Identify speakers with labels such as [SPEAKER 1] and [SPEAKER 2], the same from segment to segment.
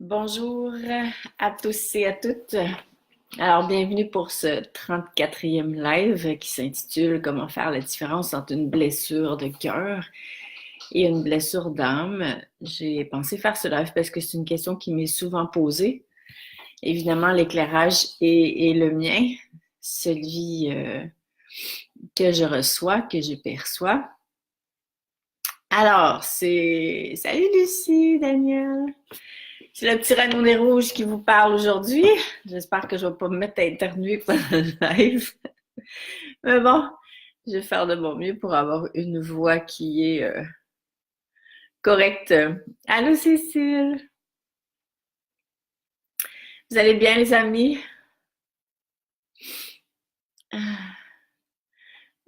[SPEAKER 1] Bonjour à tous et à toutes. Alors, bienvenue pour ce 34e live qui s'intitule Comment faire la différence entre une blessure de cœur et une blessure d'âme. J'ai pensé faire ce live parce que c'est une question qui m'est souvent posée. Évidemment, l'éclairage est le mien, celui que je reçois, que je perçois. Alors, c'est... Salut Lucie, Daniel! C'est le petit Renaud des Rouges qui vous parle aujourd'hui. J'espère que je ne vais pas me mettre à éternuer pendant le live. Mais bon, je vais faire de mon mieux pour avoir une voix qui est correcte. Allô Cécile! Vous allez bien les amis?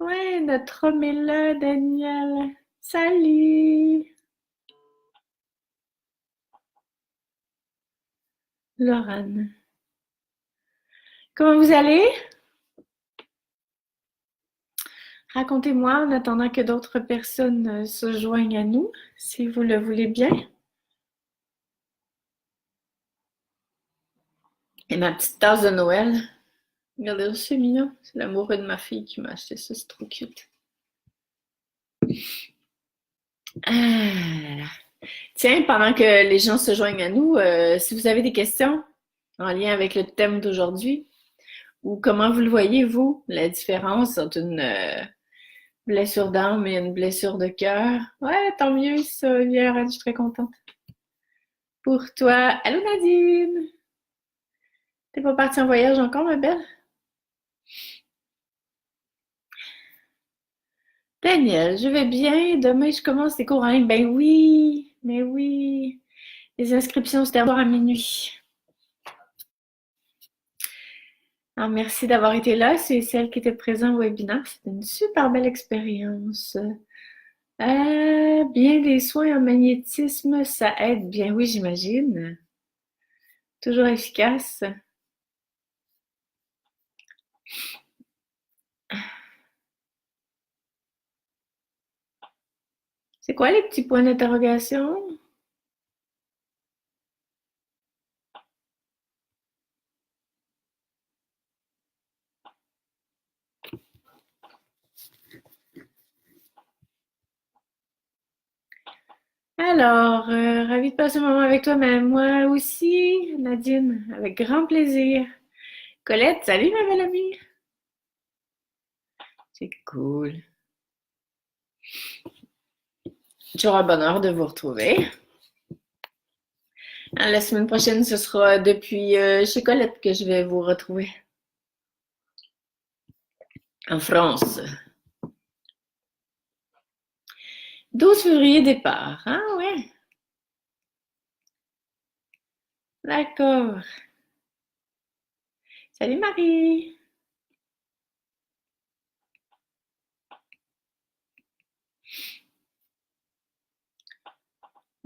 [SPEAKER 1] Ouais, notre homme est là, Daniel. Salut! Laurent. Comment vous allez? Racontez-moi en attendant que d'autres personnes se joignent à nous, si vous le voulez bien. Et ma petite tasse de Noël. Regardez, c'est mignon. C'est l'amoureux de ma fille qui m'a acheté ça. C'est trop cute. Ah. Tiens, pendant que les gens se joignent à nous, si vous avez des questions en lien avec le thème d'aujourd'hui, ou comment vous le voyez, vous, la différence entre une blessure d'âme et une blessure de cœur. Ouais, tant mieux, ça, hier, je suis très contente. Pour toi. Allô, Nadine! T'es pas partie en voyage encore, ma belle? Daniel, je vais bien. Demain, je commence les cours en ligne. Ben oui, mais oui. Les inscriptions se terminent à minuit. Alors, merci d'avoir été là. C'est celle qui était présente au webinaire. C'était une super belle expérience. Bien des soins en magnétisme, ça aide bien. Oui, j'imagine. Toujours efficace. C'est quoi les petits points d'interrogation? Alors, ravie de passer un moment avec toi, mais moi aussi, Nadine, avec grand plaisir. Colette, salut ma belle amie. C'est cool. Toujours un bonheur de vous retrouver. La semaine prochaine, ce sera depuis chez Colette que je vais vous retrouver. En France. 12 février départ. Ah ouais. D'accord. Salut Marie.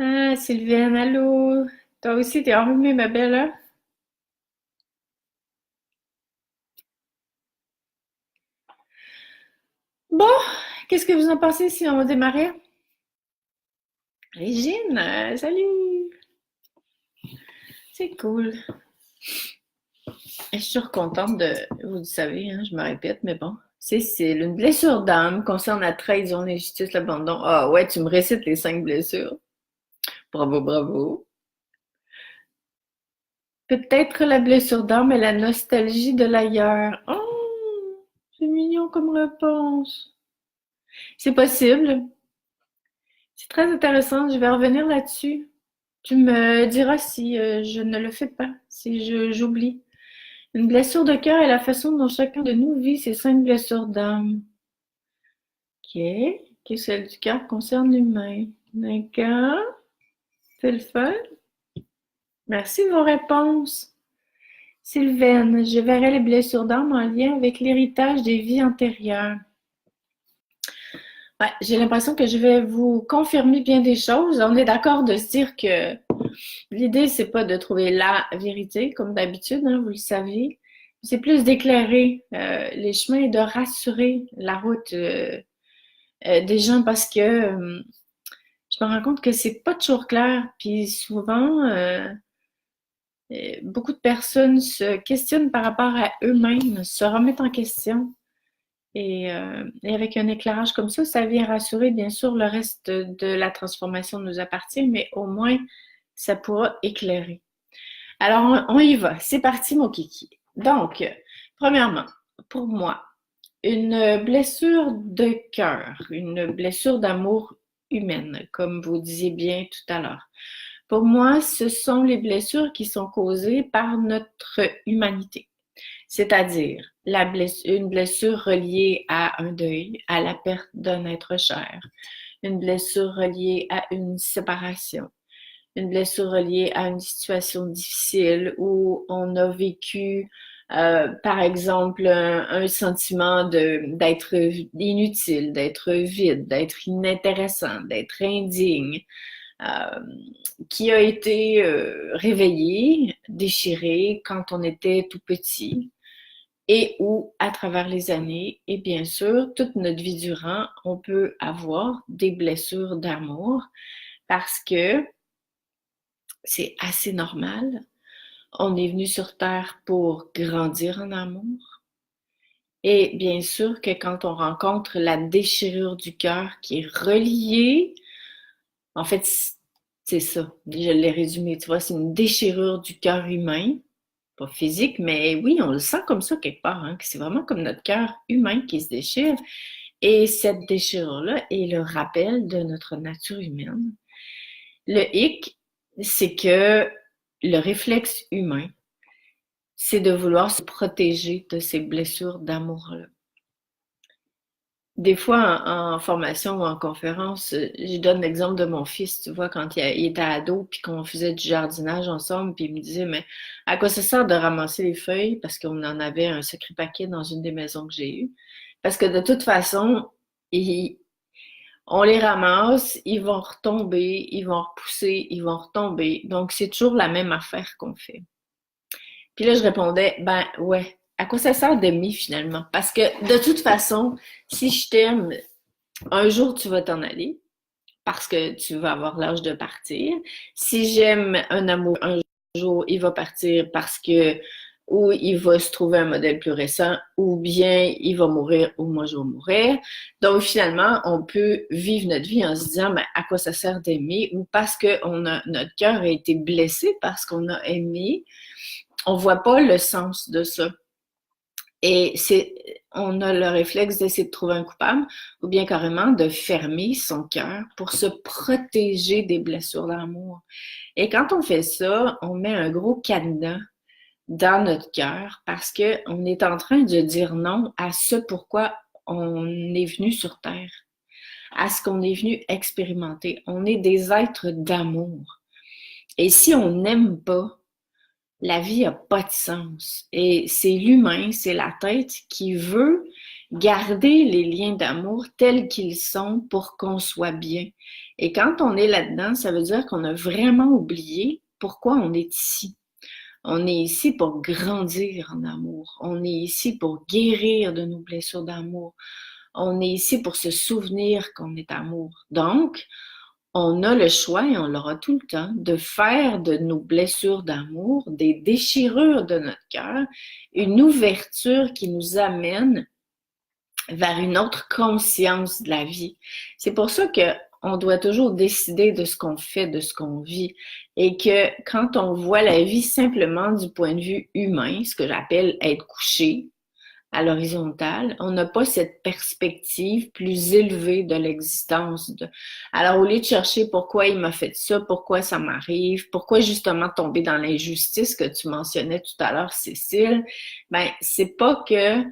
[SPEAKER 1] Ah, Sylviane, allô. Toi aussi, t'es enrhumée, ma belle, hein? Bon, qu'est-ce que vous en pensez si on démarrait? Régine, salut. C'est cool. Je suis toujours contente de, vous le savez, hein, je me répète, mais bon. C'est une blessure d'âme concerne la trahison, l'injustice, l'abandon. Ah ouais, tu me récites les 5 blessures. Bravo, bravo. Peut-être la blessure d'âme et la nostalgie de l'ailleurs. Oh, c'est mignon comme réponse. C'est possible. C'est très intéressant. Je vais revenir là-dessus. Tu me diras si je ne le fais pas, si j'oublie. Une blessure de cœur est la façon dont chacun de nous vit ses 5 blessures d'âme. Ok. Que celle du cœur concerne l'humain. D'accord. C'est le fun. Merci de vos réponses. Sylvaine, je verrai les blessures d'âme en lien avec l'héritage des vies antérieures. Ouais, j'ai l'impression que je vais vous confirmer bien des choses. On est d'accord de se dire que l'idée, c'est pas de trouver la vérité, comme d'habitude, hein, vous le savez. C'est plus d'éclairer les chemins et de rassurer la route des gens parce que je me rends compte que c'est pas toujours clair. Puis souvent, Beaucoup de personnes se questionnent par rapport à eux-mêmes, se remettent en question. Et avec un éclairage comme ça vient rassurer, bien sûr, le reste de la transformation nous appartient, mais au moins, ça pourra éclairer. Alors, on y va. C'est parti, mon kiki. Donc, premièrement, pour moi, une blessure de cœur, une blessure d'amour humaine, comme vous disiez bien tout à l'heure. Pour moi, ce sont les blessures qui sont causées par notre humanité. C'est-à-dire une blessure reliée à un deuil, à la perte d'un être cher, une blessure reliée à une séparation, une blessure reliée à une situation difficile où on a vécu, par exemple, un sentiment d'être inutile, d'être vide, d'être inintéressant, d'être indigne, euh, qui a été réveillé, déchiré quand on était tout petit et où, à travers les années, et bien sûr, toute notre vie durant, on peut avoir des blessures d'amour parce que c'est assez normal. On est venu sur Terre pour grandir en amour. Et bien sûr que quand on rencontre la déchirure du cœur qui est reliée, en fait, c'est ça, je l'ai résumé, tu vois, c'est une déchirure du cœur humain, pas physique, mais oui, on le sent comme ça quelque part, hein, que c'est vraiment comme notre cœur humain qui se déchire. Et cette déchirure-là est le rappel de notre nature humaine. Le hic, c'est que le réflexe humain, c'est de vouloir se protéger de ces blessures d'amour-là. Des fois, en formation ou en conférence, je donne l'exemple de mon fils, tu vois, quand il était ado, puis qu'on faisait du jardinage ensemble, puis il me disait, mais à quoi ça sert de ramasser les feuilles? Parce qu'on en avait un sacré paquet dans une des maisons que j'ai eues. Parce que de toute façon, on les ramasse, ils vont retomber, ils vont repousser, ils vont retomber. Donc, c'est toujours la même affaire qu'on fait. Puis là, je répondais, ben ouais, à quoi ça sert d'aimer finalement? Parce que de toute façon, si je t'aime, un jour tu vas t'en aller parce que tu vas avoir l'âge de partir. Si j'aime un amour, un jour il va partir parce que ou il va se trouver un modèle plus récent, ou bien il va mourir, ou moi je vais mourir. Donc finalement, on peut vivre notre vie en se disant, mais à quoi ça sert d'aimer, ou parce que notre cœur a été blessé parce qu'on a aimé, on voit pas le sens de ça. Et on a le réflexe d'essayer de trouver un coupable ou bien carrément de fermer son cœur pour se protéger des blessures d'amour. Et quand on fait ça, on met un gros cadenas dans notre cœur parce que on est en train de dire non à ce pourquoi on est venu sur Terre, à ce qu'on est venu expérimenter. On est des êtres d'amour. Et si on n'aime pas, la vie a pas de sens. Et c'est l'humain, c'est la tête qui veut garder les liens d'amour tels qu'ils sont pour qu'on soit bien. Et quand on est là-dedans, ça veut dire qu'on a vraiment oublié pourquoi on est ici. On est ici pour grandir en amour. On est ici pour guérir de nos blessures d'amour. On est ici pour se souvenir qu'on est amour. Donc, on a le choix, et on l'aura tout le temps, de faire de nos blessures d'amour, des déchirures de notre cœur, une ouverture qui nous amène vers une autre conscience de la vie. C'est pour ça que on doit toujours décider de ce qu'on fait, de ce qu'on vit. Et que quand on voit la vie simplement du point de vue humain, ce que j'appelle être couché, à l'horizontale, on n'a pas cette perspective plus élevée de l'existence. Alors, au lieu de chercher pourquoi il m'a fait ça, pourquoi ça m'arrive, pourquoi justement tomber dans l'injustice que tu mentionnais tout à l'heure, Cécile, ben, c'est pas que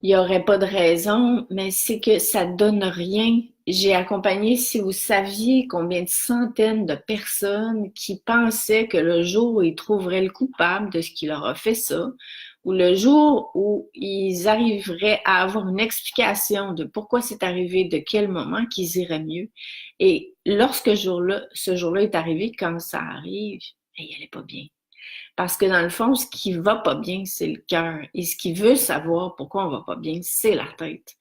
[SPEAKER 1] il y aurait pas de raison, mais c'est que ça donne rien. J'ai accompagné, si vous saviez, combien de centaines de personnes qui pensaient que le jour où ils trouveraient le coupable de ce qui leur a fait ça, ou le jour où ils arriveraient à avoir une explication de pourquoi c'est arrivé, de quel moment, qu'ils iraient mieux. Et lorsque ce jour-là est arrivé, quand ça arrive, il allait pas bien. Parce que dans le fond, ce qui va pas bien, c'est le cœur. Et ce qui veut savoir pourquoi on va pas bien, c'est la tête.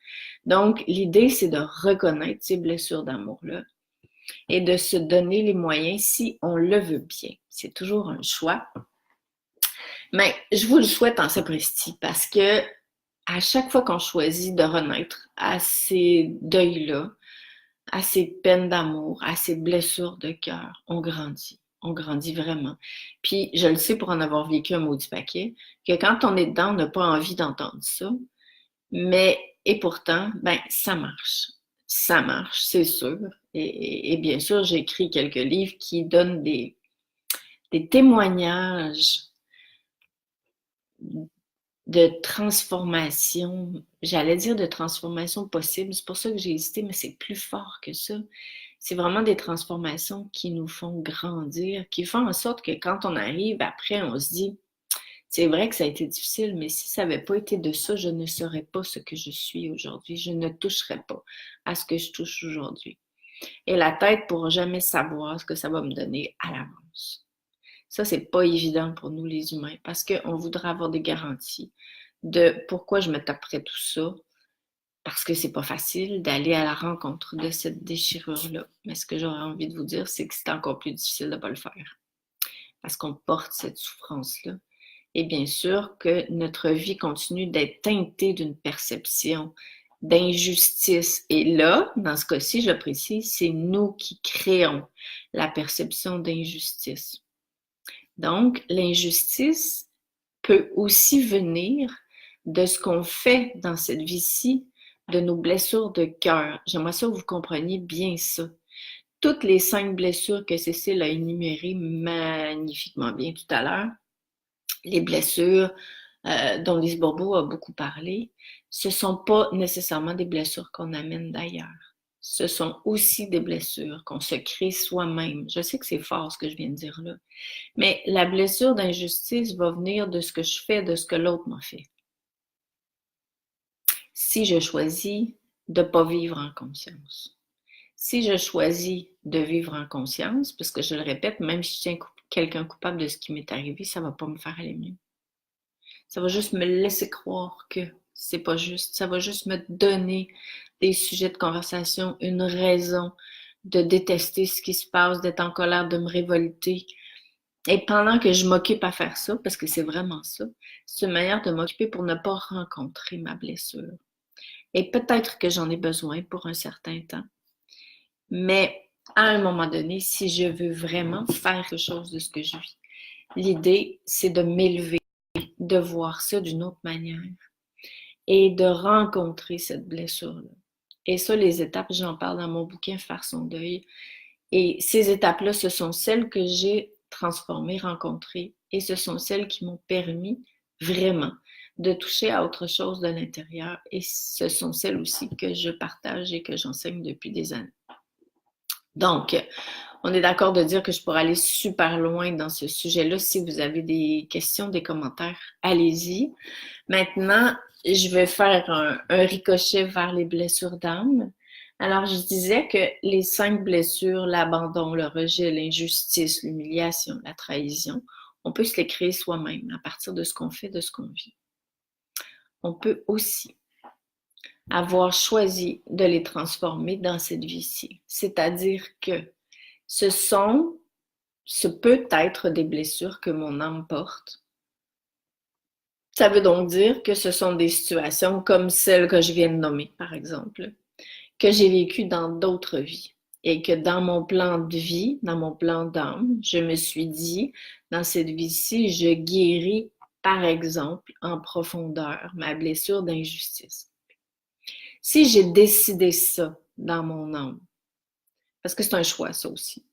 [SPEAKER 1] Donc, l'idée, c'est de reconnaître ces blessures d'amour-là et de se donner les moyens si on le veut bien. C'est toujours un choix. Mais je vous le souhaite en sapristi parce que à chaque fois qu'on choisit de renaître à ces deuils-là, à ces peines d'amour, à ces blessures de cœur, on grandit. On grandit vraiment. Puis, je le sais pour en avoir vécu un maudit paquet, que quand on est dedans, on n'a pas envie d'entendre ça. Mais, et pourtant, ben, ça marche. Ça marche, c'est sûr. Et bien sûr, j'ai écrit quelques livres qui donnent des témoignages de transformation, j'allais dire de transformation possible, c'est pour ça que j'ai hésité, mais c'est plus fort que ça. C'est vraiment des transformations qui nous font grandir, qui font en sorte que quand on arrive après, on se dit, c'est vrai que ça a été difficile, mais si ça n'avait pas été de ça, je ne serais pas ce que je suis aujourd'hui. Je ne toucherais pas à ce que je touche aujourd'hui. Et la tête ne pourra jamais savoir ce que ça va me donner à l'avance. Ça, c'est pas évident pour nous les humains parce qu'on voudrait avoir des garanties de pourquoi je me taperais tout ça, parce que c'est pas facile d'aller à la rencontre de cette déchirure-là. Mais ce que j'aurais envie de vous dire, c'est que c'est encore plus difficile de pas le faire parce qu'on porte cette souffrance-là. Et bien sûr que notre vie continue d'être teintée d'une perception d'injustice. Et là, dans ce cas-ci, je le précise, c'est nous qui créons la perception d'injustice. Donc, l'injustice peut aussi venir de ce qu'on fait dans cette vie-ci, de nos blessures de cœur. J'aimerais ça que vous compreniez bien ça. Toutes les 5 blessures que Cécile a énumérées magnifiquement bien tout à l'heure, les blessures dont Lise Bourbeau a beaucoup parlé, ce ne sont pas nécessairement des blessures qu'on amène d'ailleurs. Ce sont aussi des blessures qu'on se crée soi-même. Je sais que c'est fort ce que je viens de dire là, mais la blessure d'injustice va venir de ce que je fais, de ce que l'autre m'a fait. Si je choisis de ne pas vivre en conscience, si je choisis de vivre en conscience, parce que je le répète, même si je tiens quelqu'un coupable de ce qui m'est arrivé, ça ne va pas me faire aller mieux. Ça va juste me laisser croire que c'est pas juste. Ça va juste me donner des sujets de conversation, une raison de détester ce qui se passe, d'être en colère, de me révolter. Et pendant que je m'occupe à faire ça, parce que c'est vraiment ça, c'est une manière de m'occuper pour ne pas rencontrer ma blessure. Et peut-être que j'en ai besoin pour un certain temps. Mais à un moment donné, si je veux vraiment faire quelque chose de ce que je vis, l'idée, c'est de m'élever, de voir ça d'une autre manière et de rencontrer cette blessure-là. Et ça, les étapes, j'en parle dans mon bouquin Faire son deuil. Et ces étapes-là, ce sont celles que j'ai transformées, rencontrées, et ce sont celles qui m'ont permis vraiment de toucher à autre chose de l'intérieur. Et ce sont celles aussi que je partage et que j'enseigne depuis des années. Donc, on est d'accord de dire que je pourrais aller super loin dans ce sujet-là. Si vous avez des questions, des commentaires, allez-y. Maintenant, je vais faire un ricochet vers les blessures d'âme. Alors, je disais que les 5 blessures, l'abandon, le rejet, l'injustice, l'humiliation, la trahison, on peut se les créer soi-même à partir de ce qu'on fait, de ce qu'on vit. On peut aussi avoir choisi de les transformer dans cette vie-ci. C'est-à-dire que ce peut être des blessures que mon âme porte. Ça veut donc dire que ce sont des situations comme celle que je viens de nommer, par exemple, que j'ai vécues dans d'autres vies. Et que dans mon plan de vie, dans mon plan d'âme, je me suis dit, dans cette vie-ci, je guéris, par exemple, en profondeur ma blessure d'injustice. Si j'ai décidé ça dans mon âme, parce que c'est un choix, ça aussi.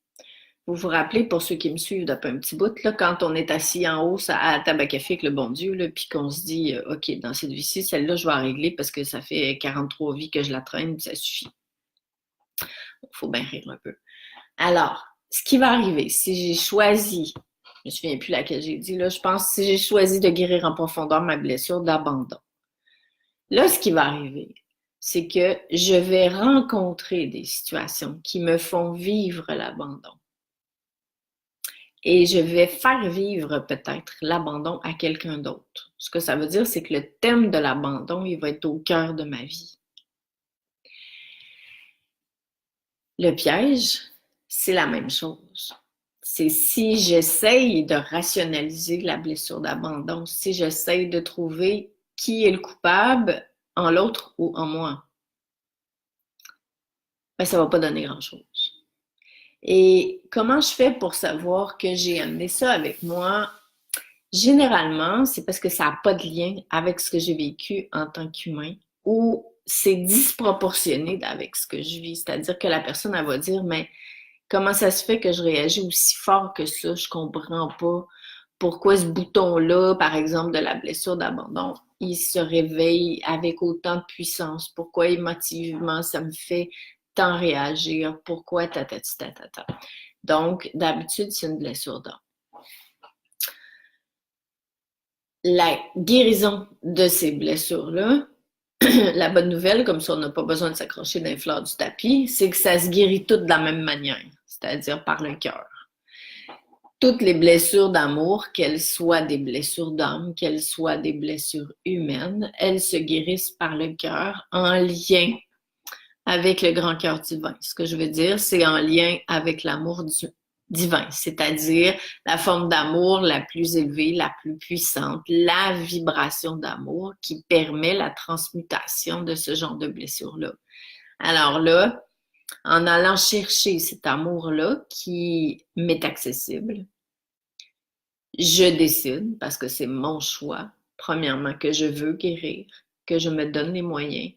[SPEAKER 1] Vous vous rappelez, pour ceux qui me suivent depuis un petit bout, là, quand on est assis en haut à la table à café avec le bon Dieu, là, puis qu'on se dit, OK, dans cette vie-ci, celle-là, je vais la régler parce que ça fait 43 vies que je la traîne, ça suffit. Il faut bien rire un peu. Alors, ce qui va arriver, si j'ai choisi, je ne me souviens plus laquelle j'ai dit, là, je pense si j'ai choisi de guérir en profondeur ma blessure d'abandon. Là, ce qui va arriver, c'est que je vais rencontrer des situations qui me font vivre l'abandon. Et je vais faire vivre peut-être l'abandon à quelqu'un d'autre. Ce que ça veut dire, c'est que le thème de l'abandon, il va être au cœur de ma vie. Le piège, c'est la même chose. C'est si j'essaye de rationaliser la blessure d'abandon, si j'essaye de trouver qui est le coupable en l'autre ou en moi, ben ça va pas donner grand-chose. Et comment je fais pour savoir que j'ai amené ça avec moi? Généralement, c'est parce que ça n'a pas de lien avec ce que j'ai vécu en tant qu'humain ou c'est disproportionné avec ce que je vis. C'est-à-dire que la personne, elle va dire, mais comment ça se fait que je réagis aussi fort que ça? Je comprends pas. Pourquoi ce bouton-là, par exemple, de la blessure d'abandon, il se réveille avec autant de puissance? Pourquoi émotivement ça me fait tant réagir? Pourquoi ta. Donc, d'habitude, c'est une blessure d'âme. La guérison de ces blessures-là, la bonne nouvelle, comme ça on n'a pas besoin de s'accrocher dans les fleurs du tapis, c'est que ça se guérit toutes de la même manière, c'est-à-dire par le cœur. Toutes les blessures d'amour, qu'elles soient des blessures d'âme, qu'elles soient des blessures humaines, elles se guérissent par le cœur en lien avec le grand cœur divin. Ce que je veux dire, c'est en lien avec l'amour divin, c'est-à-dire la forme d'amour la plus élevée, la plus puissante, la vibration d'amour qui permet la transmutation de ce genre de blessure-là. Alors là, en allant chercher cet amour-là qui m'est accessible, je décide, parce que c'est mon choix, premièrement, que je veux guérir, que je me donne les moyens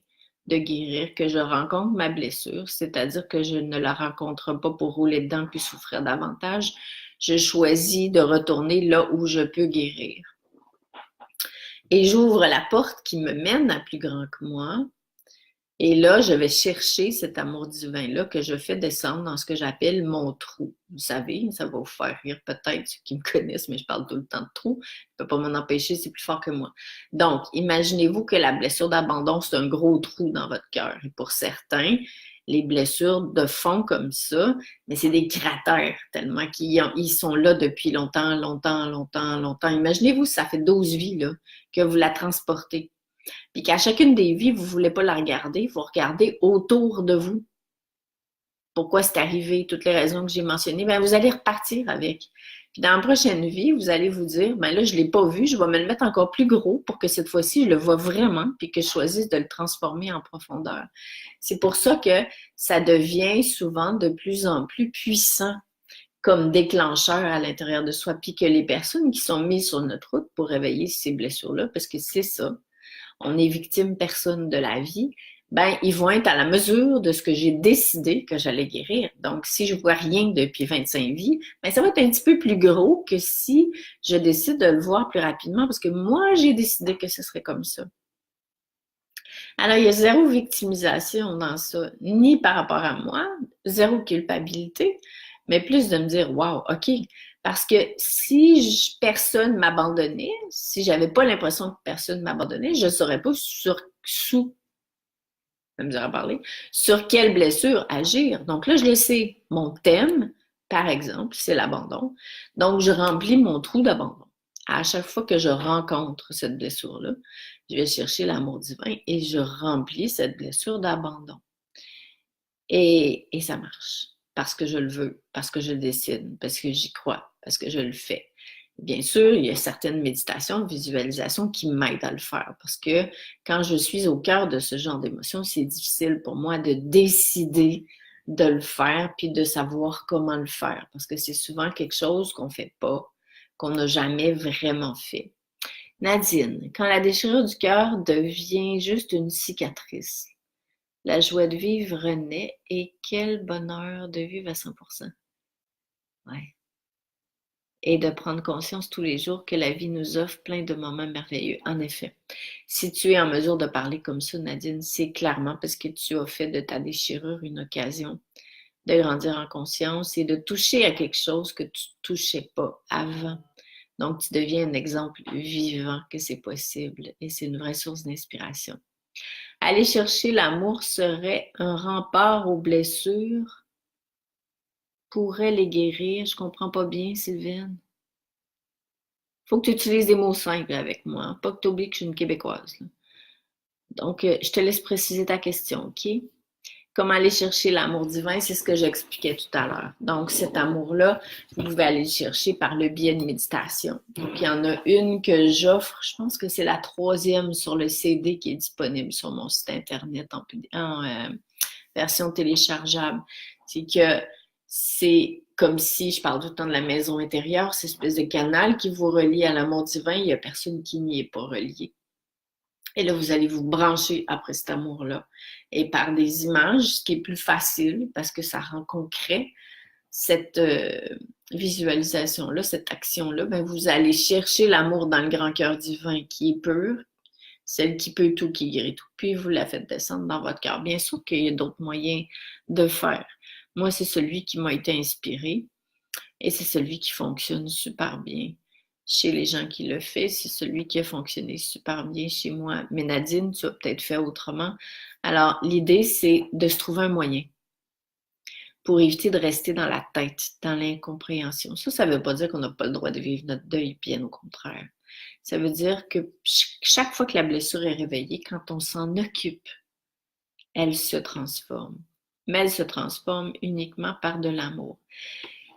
[SPEAKER 1] de guérir, que je rencontre ma blessure, c'est-à-dire que je ne la rencontre pas pour rouler dedans puis souffrir davantage. Je choisis de retourner là où je peux guérir. Et j'ouvre la porte qui me mène à plus grand que moi. Et là, je vais chercher cet amour divin-là que je fais descendre dans ce que j'appelle mon trou. Vous savez, ça va vous faire rire peut-être ceux qui me connaissent, mais je parle tout le temps de trou. Je ne peux pas m'en empêcher, c'est plus fort que moi. Donc, imaginez-vous que la blessure d'abandon, c'est un gros trou dans votre cœur. Et pour certains, les blessures de fond comme ça, mais c'est des cratères tellement qu'ils sont là depuis longtemps, longtemps, longtemps, longtemps. Imaginez-vous, ça fait 12 vies là, que vous la transportez. Puis qu'à chacune des vies, vous ne voulez pas la regarder, vous regardez autour de vous. Pourquoi c'est arrivé, toutes les raisons que j'ai mentionnées, bien, vous allez repartir avec. Puis dans la prochaine vie, vous allez vous dire, ben là, je ne l'ai pas vu, je vais me le mettre encore plus gros pour que cette fois-ci, je le vois vraiment, puis que je choisisse de le transformer en profondeur. C'est pour ça que ça devient souvent de plus en plus puissant comme déclencheur à l'intérieur de soi, puis que les personnes qui sont mises sur notre route pour réveiller ces blessures-là, parce que c'est ça, on est victime personne de la vie, ben ils vont être à la mesure de ce que j'ai décidé que j'allais guérir. Donc, si je vois rien depuis 25 vies, ben ça va être un petit peu plus gros que si je décide de le voir plus rapidement parce que moi, j'ai décidé que ce serait comme ça. Alors, il y a zéro victimisation dans ça, ni par rapport à moi, zéro culpabilité, mais plus de me dire, wow, OK, parce que si personne m'abandonnait, si j'avais pas l'impression que personne m'abandonnait, je ne saurais pas sur quelle blessure agir. Donc là, je le sais. Mon thème, par exemple, c'est l'abandon. Donc, je remplis mon trou d'abandon. À chaque fois que je rencontre cette blessure-là, je vais chercher l'amour divin et je remplis cette blessure d'abandon. Et ça marche parce que je le veux, parce que je le décide, parce que j'y crois, parce que je le fais. Bien sûr, il y a certaines méditations, visualisations qui m'aident à le faire parce que quand je suis au cœur de ce genre d'émotion, c'est difficile pour moi de décider de le faire puis de savoir comment le faire parce que c'est souvent quelque chose qu'on fait pas, qu'on n'a jamais vraiment fait. Nadine, quand la déchirure du cœur devient juste une cicatrice, la joie de vivre renaît et quel bonheur de vivre à 100%. Ouais. Et de prendre conscience tous les jours que la vie nous offre plein de moments merveilleux. En effet, si tu es en mesure de parler comme ça, Nadine, c'est clairement parce que tu as fait de ta déchirure une occasion de grandir en conscience et de toucher à quelque chose que tu ne touchais pas avant. Donc, tu deviens un exemple vivant que c'est possible et c'est une vraie source d'inspiration. Aller chercher l'amour serait un rempart aux blessures, pourrait les guérir. Je comprends pas bien, Sylvaine. Faut que tu utilises des mots simples avec moi, hein. Pas que tu oublies que je suis une Québécoise, là. Donc, je te laisse préciser ta question, OK? Comment aller chercher l'amour divin, c'est ce que j'expliquais tout à l'heure. Donc, cet amour-là, vous pouvez aller le chercher par le biais de méditation. Donc, il y en a une que j'offre, je pense que c'est la 3e sur le CD qui est disponible sur mon site internet en version téléchargeable. C'est que c'est comme si, je parle tout le temps de la maison intérieure, c'est une espèce de canal qui vous relie à l'amour divin, il n'y a personne qui n'y est pas relié. Et là, vous allez vous brancher après cet amour-là. Et par des images, ce qui est plus facile parce que ça rend concret cette visualisation-là, cette action-là, ben vous allez chercher l'amour dans le grand cœur divin qui est pur, celle qui peut tout, qui guérit tout. Puis vous la faites descendre dans votre cœur. Bien sûr qu'il y a d'autres moyens de faire. Moi, c'est celui qui m'a été inspiré et c'est celui qui fonctionne super bien chez les gens qui le font. C'est celui qui a fonctionné super bien chez moi. Mais Nadine, tu as peut-être fait autrement. Alors, l'idée, c'est de se trouver un moyen pour éviter de rester dans la tête, dans l'incompréhension. Ça ne veut pas dire qu'on n'a pas le droit de vivre notre deuil, bien au contraire. Ça veut dire que chaque fois que la blessure est réveillée, quand on s'en occupe, elle se transforme. Mais elle se transforme uniquement par de l'amour.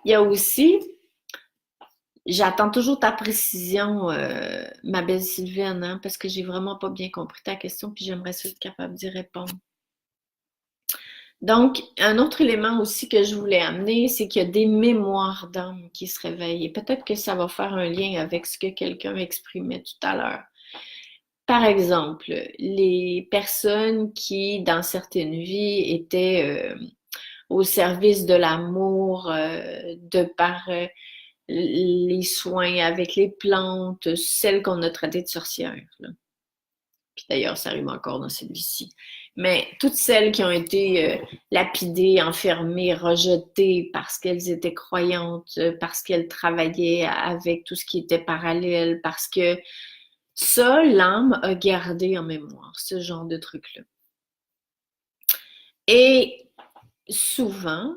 [SPEAKER 1] Il y a aussi, j'attends toujours ta précision, ma belle Sylviane, hein, parce que j'ai vraiment pas bien compris ta question, puis j'aimerais être capable d'y répondre. Donc, un autre élément aussi que je voulais amener, c'est qu'il y a des mémoires d'âme qui se réveillent. Et peut-être que ça va faire un lien avec ce que quelqu'un exprimait tout à l'heure. Par exemple, les personnes qui, dans certaines vies, étaient au service de l'amour, de par les soins avec les plantes, celles qu'on a traitées de sorcières. Là. Puis d'ailleurs, ça arrive encore dans celui-ci. Mais toutes celles qui ont été lapidées, enfermées, rejetées parce qu'elles étaient croyantes, parce qu'elles travaillaient avec tout ce qui était parallèle, parce que ça, l'âme a gardé en mémoire ce genre de truc-là. Et souvent,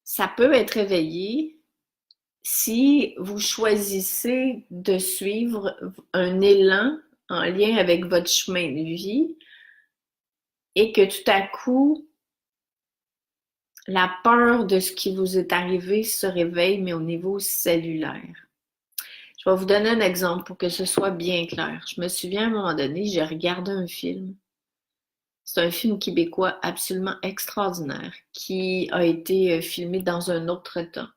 [SPEAKER 1] ça peut être éveillé si vous choisissez de suivre un élan en lien avec votre chemin de vie et que tout à coup, la peur de ce qui vous est arrivé se réveille, mais au niveau cellulaire. Je vais vous donner un exemple pour que ce soit bien clair. Je me souviens à un moment donné, j'ai regardé un film. C'est un film québécois absolument extraordinaire qui a été filmé dans un autre temps.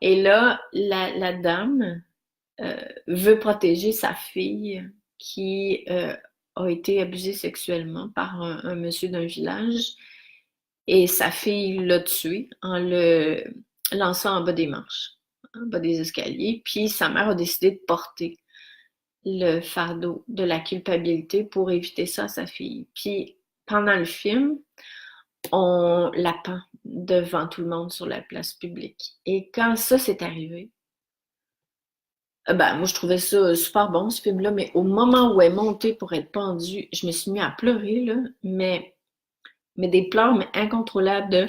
[SPEAKER 1] Et là, la dame veut protéger sa fille qui a été abusée sexuellement par un monsieur d'un village et sa fille l'a tué en le lançant en bas des marches, en bas des escaliers. Puis sa mère a décidé de porter le fardeau de la culpabilité pour éviter ça à sa fille. Puis pendant le film, on la pend devant tout le monde sur la place publique. Et quand ça s'est arrivé, ben, moi, je trouvais ça super bon, ce film-là, mais au moment où elle est montée pour être pendue, je me suis mis à pleurer, là, mais des pleurs, mais incontrôlables de...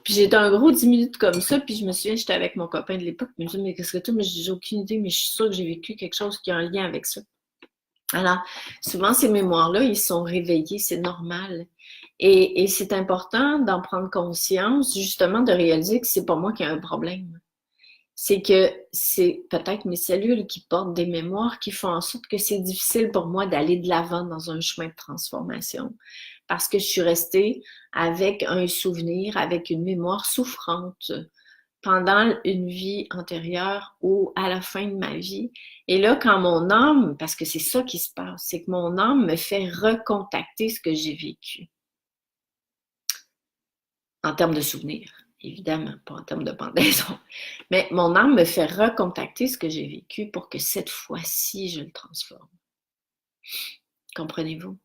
[SPEAKER 1] Puis j'étais un gros 10 minutes comme ça, puis je me souviens, j'étais avec mon copain de l'époque, il me dit, mais qu'est-ce que tu as? Mais j'ai aucune idée, mais je suis sûre que j'ai vécu quelque chose qui a un lien avec ça. Alors, souvent, ces mémoires-là, ils sont réveillés, c'est normal. Et c'est important d'en prendre conscience, justement, de réaliser que c'est pas moi qui ai un problème. C'est que c'est peut-être mes cellules qui portent des mémoires qui font en sorte que c'est difficile pour moi d'aller de l'avant dans un chemin de transformation. Parce que je suis restée avec un souvenir, avec une mémoire souffrante pendant une vie antérieure ou à la fin de ma vie. Et là, quand mon âme, parce que c'est ça qui se passe, c'est que mon âme me fait recontacter ce que j'ai vécu. En termes de souvenirs, évidemment, pas en termes de pendaison. Mais mon âme me fait recontacter ce que j'ai vécu pour que cette fois-ci, je le transforme. Comprenez-vous?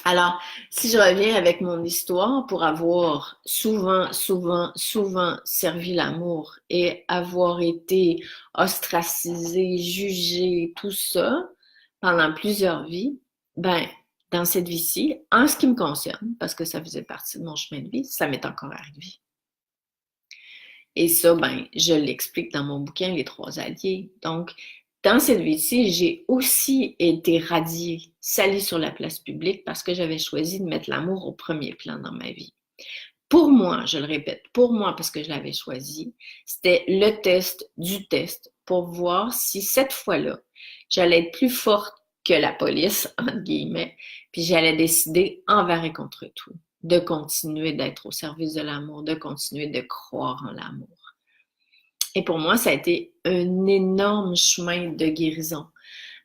[SPEAKER 1] Alors, si je reviens avec mon histoire, pour avoir souvent servi l'amour et avoir été ostracisée, jugée, tout ça, pendant plusieurs vies, ben, dans cette vie-ci, en ce qui me concerne, parce que ça faisait partie de mon chemin de vie, ça m'est encore arrivé. Et ça, ben, je l'explique dans mon bouquin, Les Trois Alliés. Donc, dans cette vie-ci, j'ai aussi été radiée, salie sur la place publique parce que j'avais choisi de mettre l'amour au premier plan dans ma vie. Pour moi, je le répète, pour moi, parce que je l'avais choisi, c'était le test du test pour voir si cette fois-là, j'allais être plus forte que la police, entre guillemets, puis j'allais décider envers et contre tout, de continuer d'être au service de l'amour, de continuer de croire en l'amour. Et pour moi, ça a été un énorme chemin de guérison.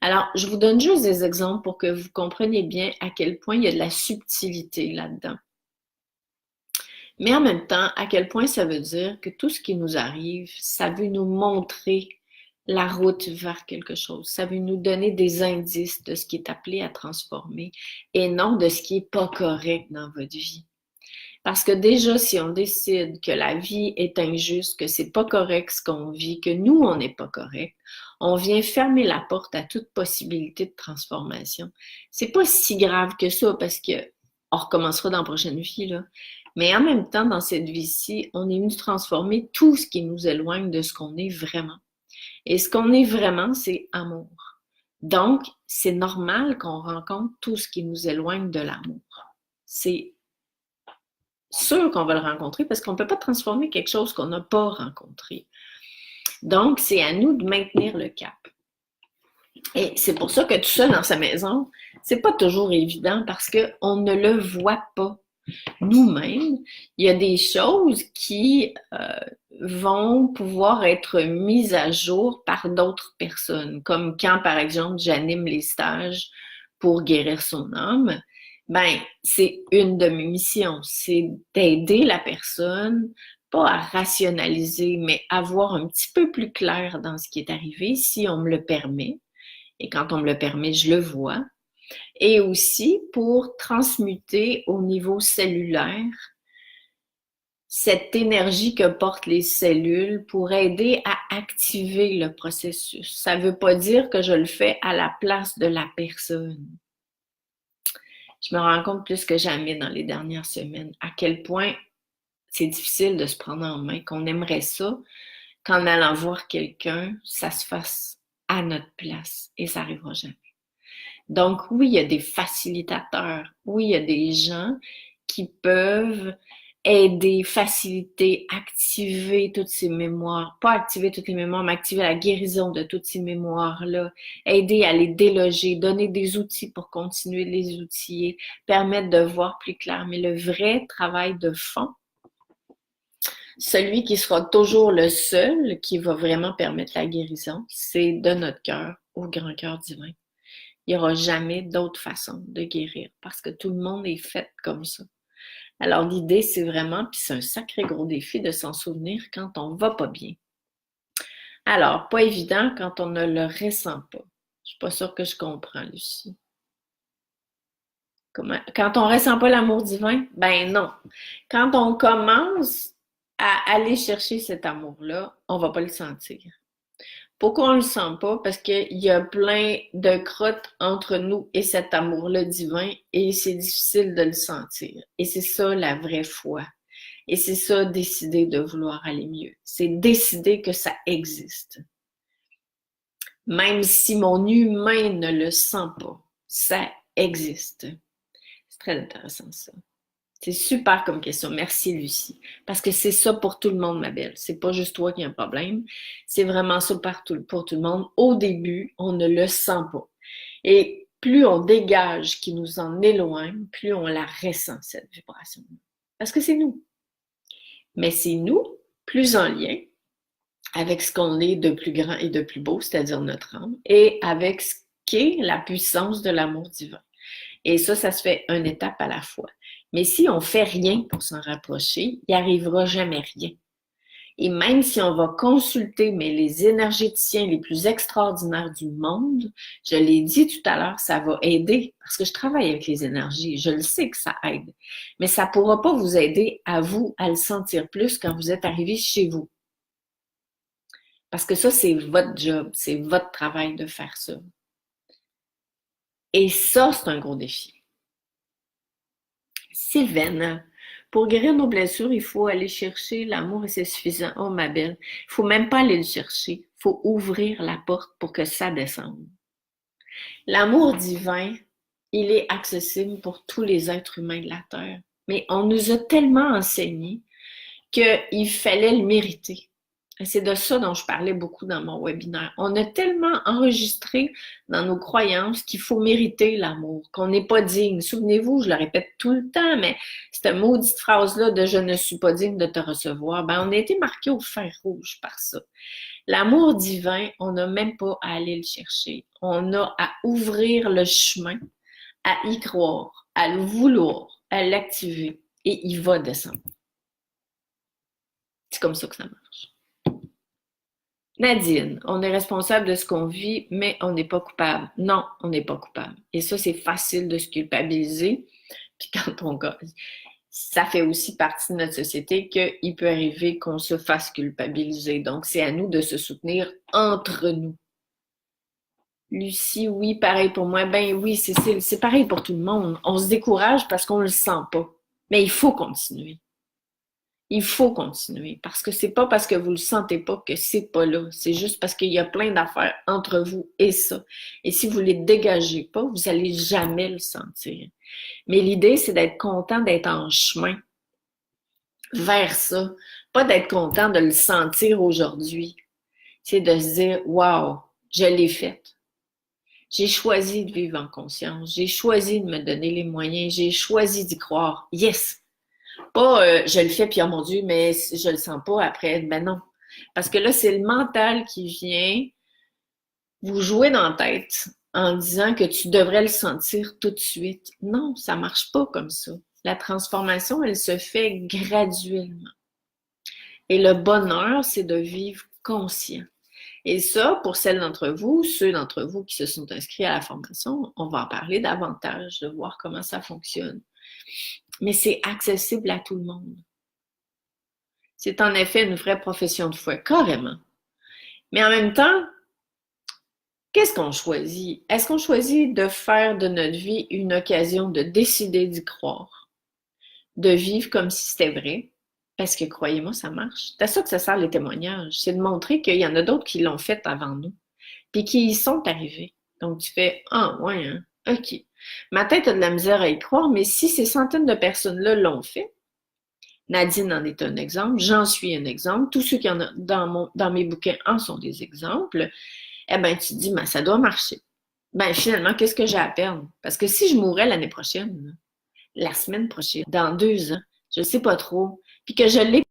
[SPEAKER 1] Alors, je vous donne juste des exemples pour que vous compreniez bien à quel point il y a de la subtilité là-dedans. Mais en même temps, à quel point ça veut dire que tout ce qui nous arrive, ça veut nous montrer la route vers quelque chose. Ça veut nous donner des indices de ce qui est appelé à transformer et non de ce qui est pas correct dans votre vie. Parce que déjà, si on décide que la vie est injuste, que c'est pas correct ce qu'on vit, que nous, on n'est pas correct, on vient fermer la porte à toute possibilité de transformation. C'est pas si grave que ça parce que on recommencera dans la prochaine vie, là. Mais en même temps, dans cette vie-ci, on est venu transformer tout ce qui nous éloigne de ce qu'on est vraiment. Et ce qu'on est vraiment, c'est amour. Donc, c'est normal qu'on rencontre tout ce qui nous éloigne de l'amour. C'est sûr qu'on va le rencontrer parce qu'on ne peut pas transformer quelque chose qu'on n'a pas rencontré. Donc, c'est à nous de maintenir le cap. Et c'est pour ça que tout ça dans sa maison, c'est pas toujours évident parce qu'on ne le voit pas nous-mêmes. Il y a des choses qui vont pouvoir être mises à jour par d'autres personnes, comme quand, par exemple, j'anime les stages pour guérir son âme. Ben, c'est une de mes missions, c'est d'aider la personne, pas à rationaliser, mais à voir un petit peu plus clair dans ce qui est arrivé, si on me le permet. Et quand on me le permet, je le vois. Et aussi pour transmuter au niveau cellulaire cette énergie que portent les cellules pour aider à activer le processus. Ça ne veut pas dire que je le fais à la place de la personne. Je me rends compte plus que jamais dans les dernières semaines à quel point c'est difficile de se prendre en main, qu'on aimerait ça, qu'en allant voir quelqu'un, ça se fasse à notre place et ça n'arrivera jamais. Donc oui, il y a des facilitateurs, oui, il y a des gens qui peuvent aider, faciliter, activer toutes ces mémoires, pas activer toutes les mémoires, mais activer la guérison de toutes ces mémoires-là, aider à les déloger, donner des outils pour continuer de les outiller, permettre de voir plus clair. Mais le vrai travail de fond, celui qui sera toujours le seul qui va vraiment permettre la guérison, c'est de notre cœur au grand cœur divin. Il n'y aura jamais d'autre façon de guérir parce que tout le monde est fait comme ça. Alors l'idée, c'est vraiment, puis c'est un sacré gros défi de s'en souvenir quand on va pas bien. Alors, pas évident quand on ne le ressent pas. Je suis pas sûre que je comprends, Lucie. Quand on ressent pas l'amour divin? Ben non. Quand on commence à aller chercher cet amour-là, on va pas le sentir. Pourquoi on le sent pas? Parce qu'il y a plein de crottes entre nous et cet amour-là divin et c'est difficile de le sentir. Et c'est ça la vraie foi. Et c'est ça décider de vouloir aller mieux. C'est décider que ça existe. Même si mon humain ne le sent pas, ça existe. C'est très intéressant ça. C'est super comme question. Merci, Lucie. Parce que c'est ça pour tout le monde, ma belle. C'est pas juste toi qui as un problème. C'est vraiment ça pour tout le monde. Au début, on ne le sent pas. Et plus on dégage qui nous en éloigne, plus on la ressent, cette vibration. Parce que c'est nous. Mais c'est nous, plus en lien avec ce qu'on est de plus grand et de plus beau, c'est-à-dire notre âme, et avec ce qu'est la puissance de l'amour divin. Et ça se fait une étape à la fois. Mais si on fait rien pour s'en rapprocher, il n'y arrivera jamais rien. Et même si on va consulter les énergéticiens les plus extraordinaires du monde, je l'ai dit tout à l'heure, ça va aider parce que je travaille avec les énergies, je le sais que ça aide. Mais ça ne pourra pas vous aider à vous à le sentir plus quand vous êtes arrivé chez vous. Parce que ça, c'est votre job, c'est votre travail de faire ça. Et ça, c'est un gros défi. Sylvaine, Pour guérir nos blessures, il faut aller chercher l'amour et c'est suffisant. Oh, ma belle, il faut même pas aller le chercher. Il faut ouvrir la porte pour que ça descende. L'amour divin, il est accessible pour tous les êtres humains de la Terre. Mais on nous a tellement enseigné qu'il fallait le mériter. Et c'est de ça dont je parlais beaucoup dans mon webinaire. On a tellement enregistré dans nos croyances qu'il faut mériter l'amour, qu'on n'est pas digne. Souvenez-vous, je le répète tout le temps, mais cette maudite phrase-là de je ne suis pas digne de te recevoir, ben on a été marqué au fer rouge par ça. L'amour divin, on n'a même pas à aller le chercher. On a à ouvrir le chemin, à y croire, à le vouloir, à l'activer et il va descendre. C'est comme ça que ça marche. Nadine, on est responsable de ce qu'on vit, mais on n'est pas coupable. Non, on n'est pas coupable. Et ça, c'est facile de se culpabiliser. Puis quand on ça fait aussi partie de notre société qu'il peut arriver qu'on se fasse culpabiliser. Donc, c'est à nous de se soutenir entre nous. Lucie, oui, pareil pour moi. Ben oui, c'est pareil pour tout le monde. On se décourage parce qu'on le sent pas. Mais il faut continuer. Il faut continuer parce que c'est pas parce que vous le sentez pas que c'est pas là. C'est juste parce qu'il y a plein d'affaires entre vous et ça. Et si vous les dégagez pas, vous allez jamais le sentir. Mais l'idée, c'est d'être content d'être en chemin vers ça. Pas d'être content de le sentir aujourd'hui. C'est de se dire, wow, je l'ai fait. J'ai choisi de vivre en conscience. J'ai choisi de me donner les moyens. J'ai choisi d'y croire. Yes! Pas je le fais puis oh mon Dieu, mais je le sens pas après. Ben non. Parce que là, c'est le mental qui vient vous jouer dans la tête en disant que tu devrais le sentir tout de suite. Non, ça marche pas comme ça. La transformation, elle se fait graduellement. Et le bonheur, c'est de vivre conscient. Et ça, pour celles d'entre vous, ceux d'entre vous qui se sont inscrits à la formation, on va en parler davantage, de voir comment ça fonctionne. Mais c'est accessible à tout le monde. C'est en effet une vraie profession de foi, carrément. Mais en même temps, qu'est-ce qu'on choisit? Est-ce qu'on choisit de faire de notre vie une occasion de décider d'y croire, de vivre comme si c'était vrai? Parce que croyez-moi, ça marche. C'est à ça que ça sert les témoignages. C'est de montrer qu'il y en a d'autres qui l'ont fait avant nous, puis qui y sont arrivés. Donc tu fais, ah ouais, hein? OK. Ma tête a de la misère à y croire, mais si ces centaines de personnes-là l'ont fait, Nadine en est un exemple, j'en suis un exemple, tous ceux qui en ont dans mes bouquins en sont des exemples, eh ben tu te dis, ben, ça doit marcher. Ben finalement, qu'est-ce que j'ai à perdre? Parce que si je mourais l'année prochaine, la semaine prochaine, dans 2 ans, je sais pas trop, puis que je l'ai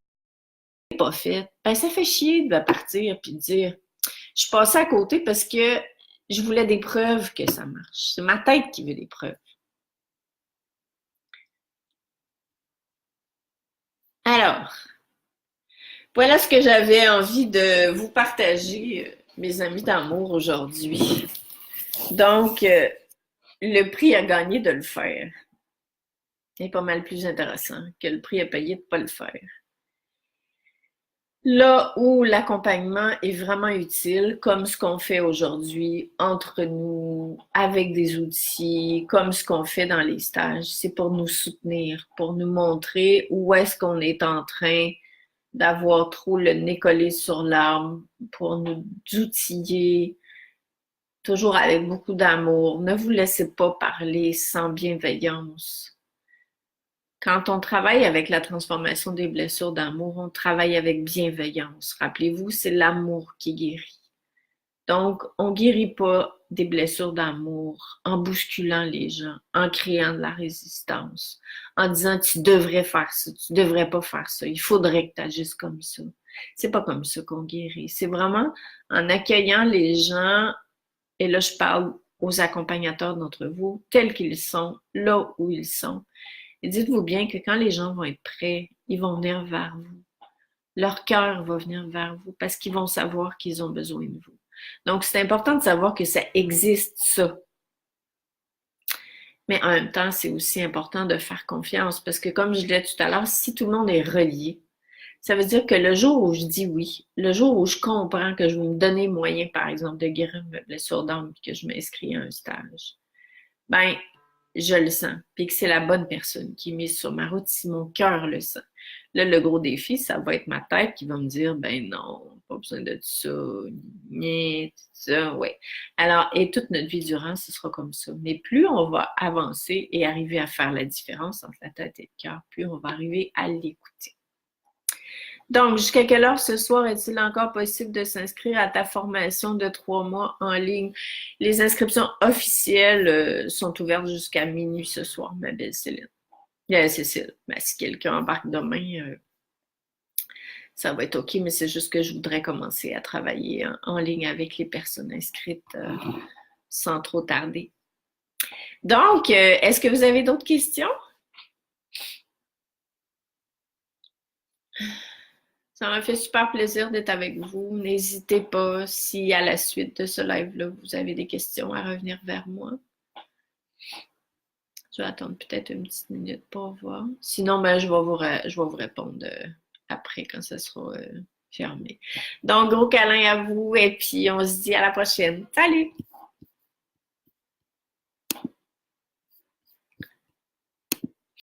[SPEAKER 1] pas fait, ben ça fait chier de partir puis de dire, je suis passée à côté parce que je voulais des preuves que ça marche. C'est ma tête qui veut des preuves. Alors, voilà ce que j'avais envie de vous partager, mes amis d'amour, aujourd'hui. Donc, le prix à gagner de le faire est pas mal plus intéressant que le prix à payer de ne pas le faire. Là où l'accompagnement est vraiment utile, comme ce qu'on fait aujourd'hui entre nous, avec des outils, comme ce qu'on fait dans les stages, c'est pour nous soutenir, pour nous montrer où est-ce qu'on est en train d'avoir trop le nez collé sur l'arbre, pour nous outiller, toujours avec beaucoup d'amour. Ne vous laissez pas parler sans bienveillance. Quand on travaille avec la transformation des blessures d'amour, on travaille avec bienveillance. Rappelez-vous, c'est l'amour qui guérit. Donc, on guérit pas des blessures d'amour en bousculant les gens, en créant de la résistance, en disant tu devrais faire ça, tu devrais pas faire ça, il faudrait que tu agisses comme ça. C'est pas comme ça qu'on guérit. C'est vraiment en accueillant les gens, et là je parle aux accompagnateurs d'entre vous, tels qu'ils sont, là où ils sont. Et dites-vous bien que quand les gens vont être prêts, ils vont venir vers vous. Leur cœur va venir vers vous parce qu'ils vont savoir qu'ils ont besoin de vous. Donc, c'est important de savoir que ça existe, ça. Mais en même temps, c'est aussi important de faire confiance parce que, comme je disais tout à l'heure, si tout le monde est relié, ça veut dire que le jour où je dis oui, le jour où je comprends que je vais me donner moyen, par exemple, de guérir mes blessures d'âme et que je m'inscris à un stage, ben, je le sens, puis que c'est la bonne personne qui est mise sur ma route si mon cœur le sent. Là, le gros défi, ça va être ma tête qui va me dire, ben non, pas besoin de ça, tout ça, ouais. Alors, et toute notre vie durant, ce sera comme ça. Mais plus on va avancer et arriver à faire la différence entre la tête et le cœur, plus on va arriver à l'écouter. Donc, jusqu'à quelle heure ce soir est-il encore possible de s'inscrire à ta formation de 3 mois en ligne? Les inscriptions officielles sont ouvertes jusqu'à minuit ce soir, ma belle Céline. Cécile, ben, si quelqu'un embarque demain, ça va être OK, mais c'est juste que je voudrais commencer à travailler en ligne avec les personnes inscrites sans trop tarder. Donc, est-ce que vous avez d'autres questions? Ça m'a fait super plaisir d'être avec vous. N'hésitez pas, si à la suite de ce live-là, vous avez des questions, à revenir vers moi. Je vais attendre peut-être une petite minute pour voir. Sinon, ben, je vais vous répondre après quand ça sera fermé. Donc, gros câlin à vous et puis on se dit à la prochaine. Salut!